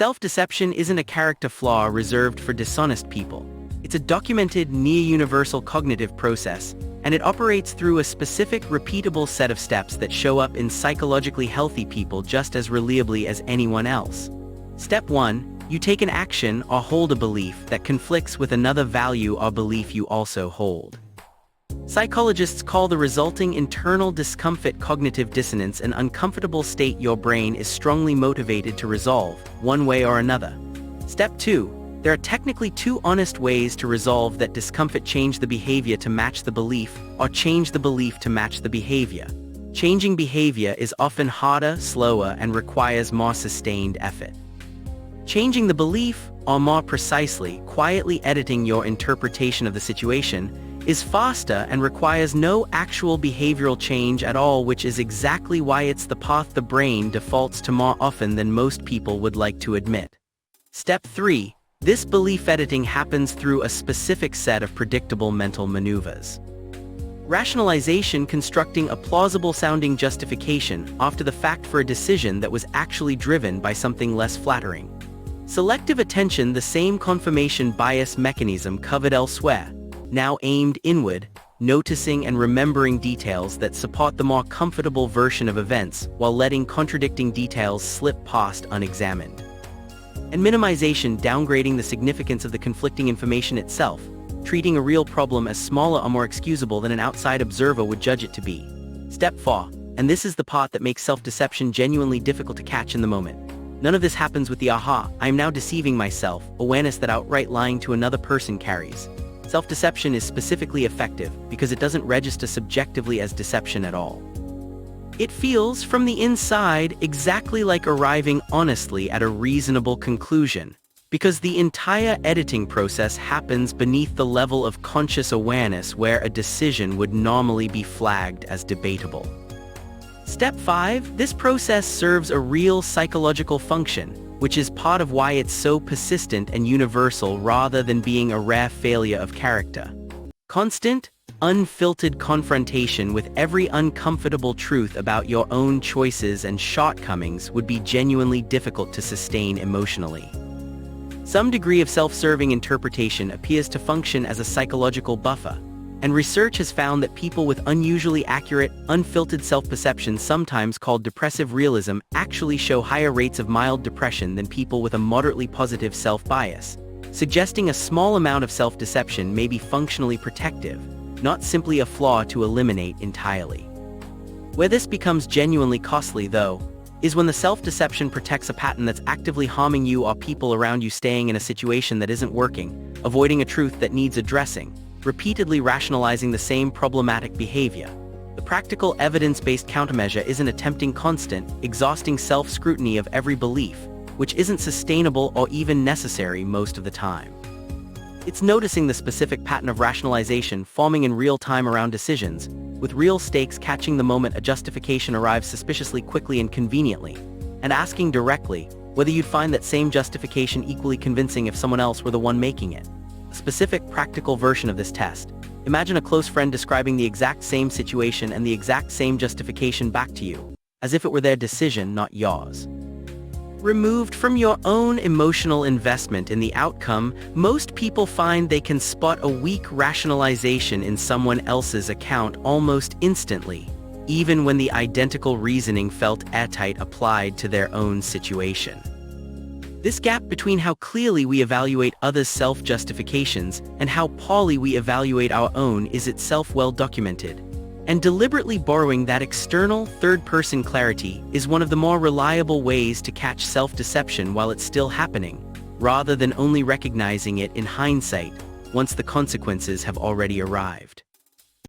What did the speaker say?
Self-deception isn't a character flaw reserved for dishonest people. It's a documented, near-universal cognitive process, and it operates through a specific, repeatable set of steps that show up in psychologically healthy people just as reliably as anyone else. Step 1. You take an action or hold a belief that conflicts with another value or belief you also hold. Psychologists call the resulting internal discomfort cognitive dissonance, an uncomfortable state your brain is strongly motivated to resolve, one way or another. Step 2. There are technically two honest ways to resolve that discomfort: change the behavior to match the belief, or change the belief to match the behavior. Changing behavior is often harder, slower, and requires more sustained effort. Changing the belief, or more precisely, quietly editing your interpretation of the situation, is faster and requires no actual behavioral change at all, which is exactly why it's the path the brain defaults to more often than most people would like to admit. Step 3. This belief editing happens through a specific set of predictable mental maneuvers. Rationalization: constructing a plausible-sounding justification after the fact for a decision that was actually driven by something less flattering. Selective attention: the same confirmation bias mechanism covered elsewhere, now aimed inward, noticing and remembering details that support the more comfortable version of events while letting contradicting details slip past unexamined. And minimization: downgrading the significance of the conflicting information itself, treating a real problem as smaller or more excusable than an outside observer would judge it to be. Step 4. And this is the part that makes self-deception genuinely difficult to catch in the moment. None of this happens with the aha, "I am now deceiving myself," awareness that outright lying to another person carries. Self-deception is specifically effective because it doesn't register subjectively as deception at all. It feels, from the inside, exactly like arriving honestly at a reasonable conclusion, because the entire editing process happens beneath the level of conscious awareness where a decision would normally be flagged as debatable. Step 5. This process serves a real psychological function, which is part of why it's so persistent and universal rather than being a rare failure of character. Constant, unfiltered confrontation with every uncomfortable truth about your own choices and shortcomings would be genuinely difficult to sustain emotionally. Some degree of self-serving interpretation appears to function as a psychological buffer, and research has found that people with unusually accurate, unfiltered self-perception, sometimes called depressive realism, actually show higher rates of mild depression than people with a moderately positive self-bias, suggesting a small amount of self-deception may be functionally protective, not simply a flaw to eliminate entirely. Where this becomes genuinely costly, though, is when the self-deception protects a pattern that's actively harming you or people around you, staying in a situation that isn't working, avoiding a truth that needs addressing, repeatedly rationalizing the same problematic behavior. The practical evidence-based countermeasure isn't attempting constant, exhausting self-scrutiny of every belief, which isn't sustainable or even necessary most of the time. It's noticing the specific pattern of rationalization forming in real time around decisions, with real stakes, catching the moment a justification arrives suspiciously quickly and conveniently, and asking directly whether you'd find that same justification equally convincing if someone else were the one making it. A specific practical version of this test: imagine a close friend describing the exact same situation and the exact same justification back to you, as if it were their decision, not yours. Removed from your own emotional investment in the outcome, most people find they can spot a weak rationalization in someone else's account almost instantly, even when the identical reasoning felt airtight applied to their own situation. This gap between how clearly we evaluate others' self-justifications and how poorly we evaluate our own is itself well documented. And deliberately borrowing that external, third-person clarity is one of the more reliable ways to catch self-deception while it's still happening, rather than only recognizing it in hindsight, once the consequences have already arrived.